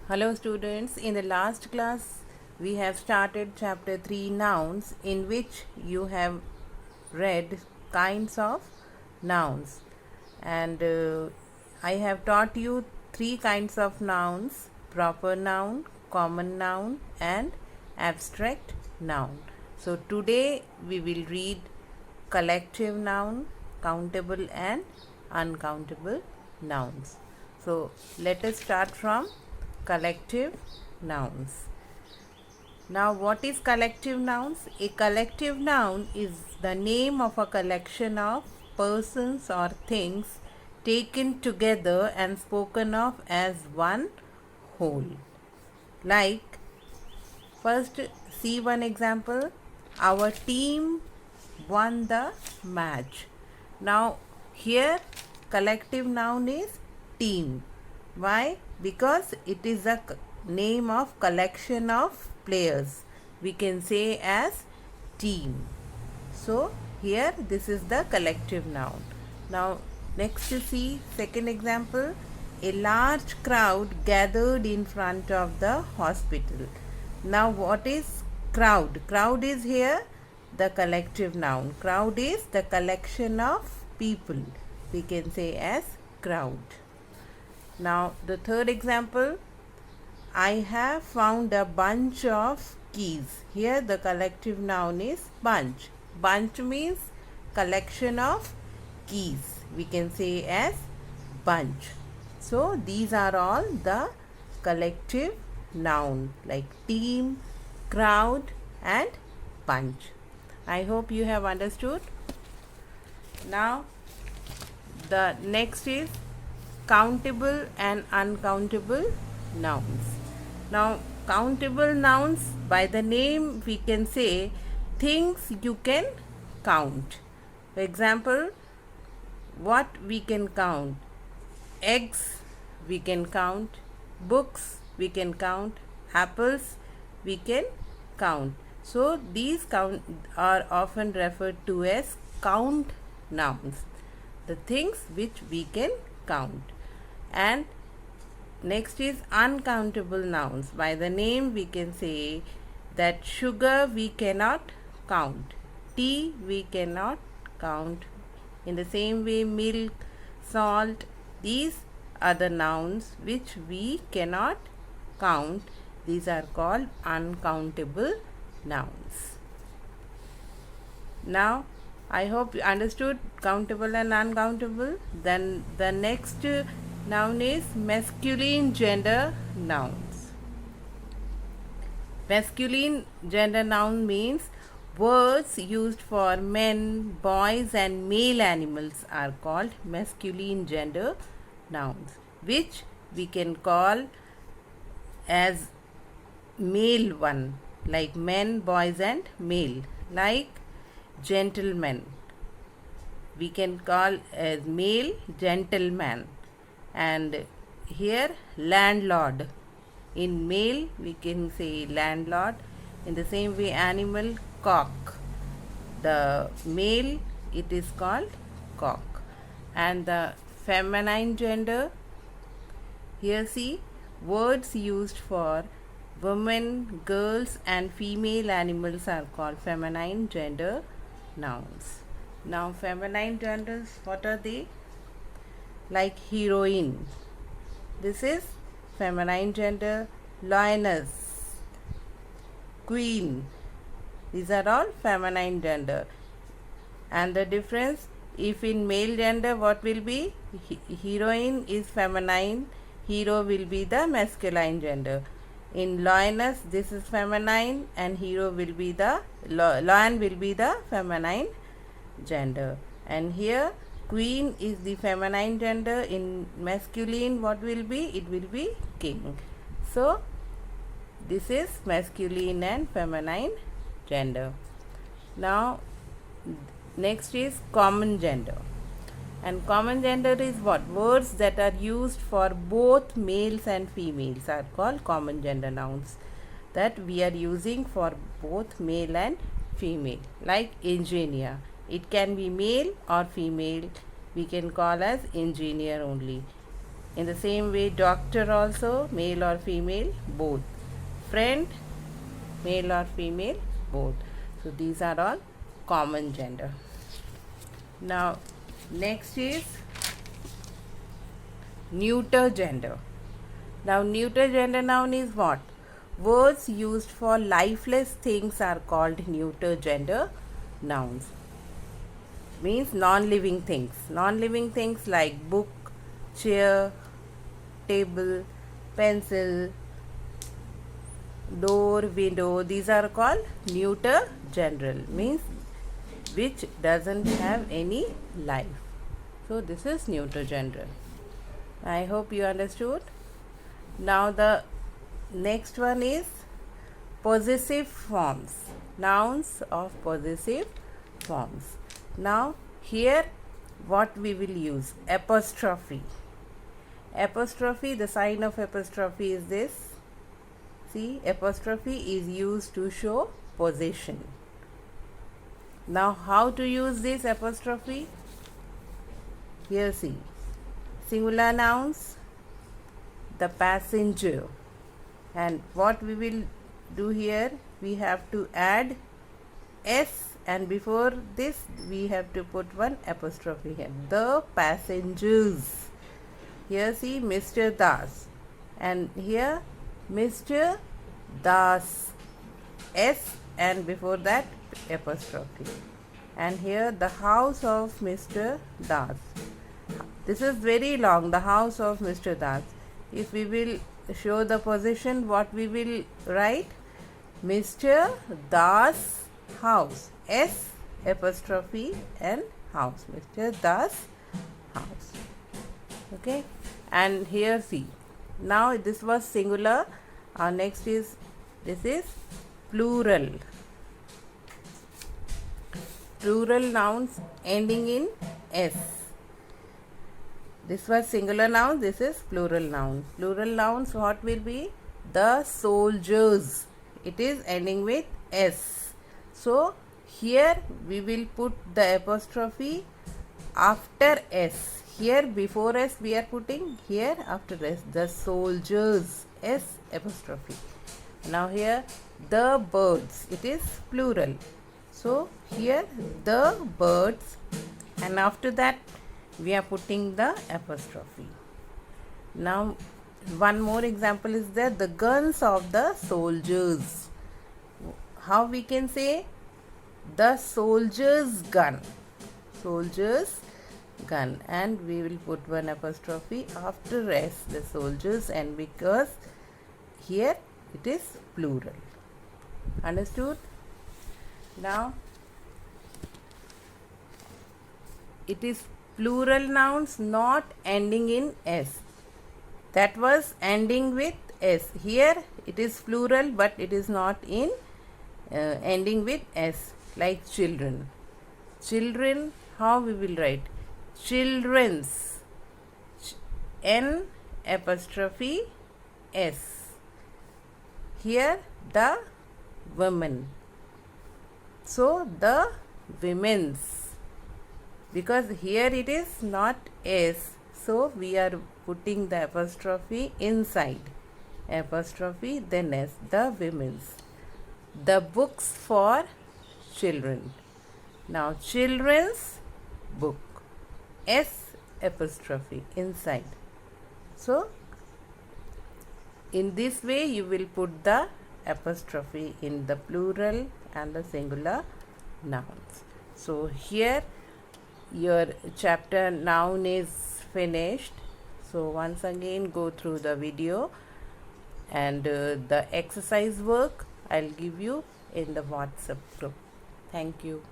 Hello students, in the last class we have started chapter 3 nouns, in which you have read kinds of nouns, and I have taught you three kinds of nouns: proper noun, common noun and abstract noun. So today we will read collective noun, countable and uncountable nouns. So let us start from collective nouns. Now, what is collective nouns? A collective noun is the name of a collection of persons or things taken together and spoken of as one whole. Like, first, see one example. Our team won the match. Now, here collective noun is team. Why? Because it is a name of collection of players. We can say as team. So here this is the collective noun. Now next you see second example. A large crowd gathered in front of the hospital. Now what is crowd? Crowd is here the collective noun. Crowd is the collection of people. We can say as crowd. Now the third example, I have found a bunch of keys. Here the collective noun is bunch. Bunch means collection of keys. We can say as bunch. So these are all the collective noun like team, crowd and bunch. I hope you have understood. Now the next is countable and uncountable nouns. Now, countable nouns, by the name we can say things you can count. For example, what we can count? Eggs we can count, books we can count, apples we can count. So, these count are often referred to as count nouns, the things which we can count. And next is uncountable nouns. By the name we can say that sugar we cannot count, tea we cannot count. In the same way, milk, salt, these are the nouns which we cannot count. These are called uncountable nouns. Now I hope you understood countable and uncountable. Then the next noun is masculine gender nouns. Masculine gender noun means words used for men, boys and male animals are called masculine gender nouns, which we can call as male one, like men, boys and male, like gentleman. We can call as male gentleman. And here landlord. In male we can say landlord. In the same way animal cock. The male it is called cock. And the feminine gender, here see words used for women, girls and female animals are called feminine gender nouns. Now feminine genders, what are they? Like heroine, this is feminine gender. Lioness, queen, these are all feminine gender. And the difference, if in male gender what will be? Heroine is feminine, hero will be the masculine gender. In lioness this is feminine and hero will be the lion will be the feminine gender. And here queen is the feminine gender. In masculine what will be? It will be king. So this is masculine and feminine gender. Now next is common gender. And common gender is what? Words that are used for both males and females are called common gender nouns, that we are using for both male and female. Like engineer, it can be male or female. We can call as engineer only. In the same way, doctor also, male or female, both. Friend, male or female, both. So these are all common gender. Now next is neuter gender. Now neuter gender noun is what? Words used for lifeless things are called neuter gender nouns. Means non-living things. Non-living things like book, chair, table, pencil, door, window, these are called neuter general, means which doesn't have any life. So this is neuter general. I hope you understood. Now the next one is possessive forms, nouns of possessive forms. Now here what we will use? Apostrophe. Apostrophe, the sign of apostrophe is this. See, apostrophe is used to show possession. Now how to use this apostrophe? Here see, singular nouns, the passenger, and what we will do here, we have to add s, and before this we have to put one apostrophe here, the passengers. Here see, Mr. Das, and here Mr. Das, s, and before that apostrophe, and here the house of Mr. Das. This is very long, the house of Mr. Das. If we will show the position, what we will write? Mr. Das house, s apostrophe and house, Mr. Das house. Okay, and here see, now this was singular, our next is, this is plural. Plural nouns ending in s. This was singular noun, this is plural noun. Plural nouns what will be? The soldiers. It is ending with s. So here we will put the apostrophe after s. Here before s we are putting, here after s, the soldiers, s apostrophe. Now here the birds, it is plural. So here the birds, and after that we are putting the apostrophe. Now one more example is there, the guns of the soldiers. How we can say? The soldier's gun. Soldier's gun, and we will put one apostrophe after s, the soldiers, and because here it is plural. Understood? Now it is plural nouns not ending in s. That was ending with s. Here it is plural but it is not in ending with s, like children. Children, how we will write? Children's, n apostrophe s. Here the women. So the women's, because here it is not s, so we are putting the apostrophe inside. Apostrophe then s, the women's. The books for children. Now children's book, s apostrophe inside. So in this way you will put the apostrophe in the plural and the singular nouns. So here your chapter noun is finished. So once again go through the video, and the exercise work I'll give you in the WhatsApp group. Thank you.